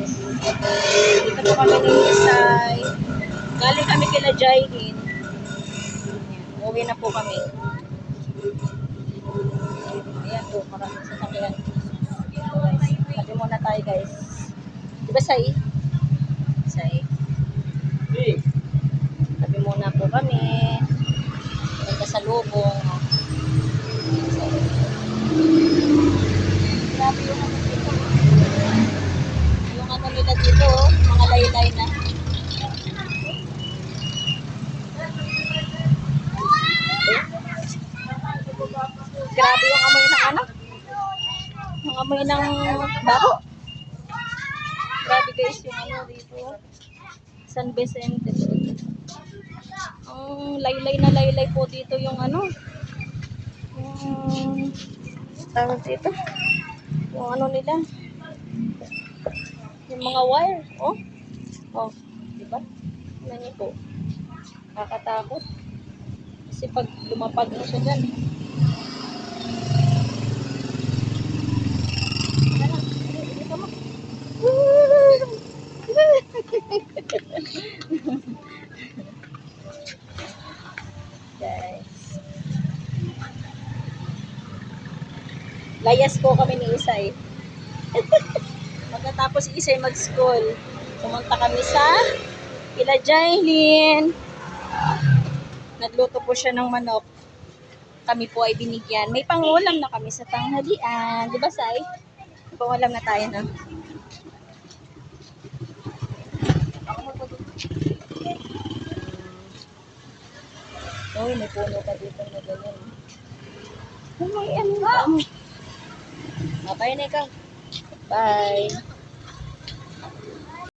Dito po kami ni Isay. Galing kami kila Jailin. Uwi na po kami. Ayan po, maraming sasakyan. Sabi muna tayo guys. Diba Say? Say. Sabi muna po kami. Nagkasalubong. Grabe yung ano dito. Yung ano nila dito, mga laylay na. Grabe yung amoy ng ano? Yung amoy ng bako. Grabe guys yung ano dito. San Vicente. Ang laylay na laylay po dito yung ano. Yung tawag dito. Yung ano nila. Yung mga wire. Oh. Oh. Diba? Ano niyo po. Nakakatakot. Kasi pag lumapag mo siya dyan. Guys. Layas po kami ni Isay. Pagkatapos Isay mag-school, pumunta kami sa Ila Jailin. Nagluto po siya ng manok. Kami po ay binigyan. May pangulam na kami sa tanghalian. Di ba, Say? May pangulam na tayo, no? Uy, may puno pa dito na ganyan. May ano ba? Bye na ikaw. Bye.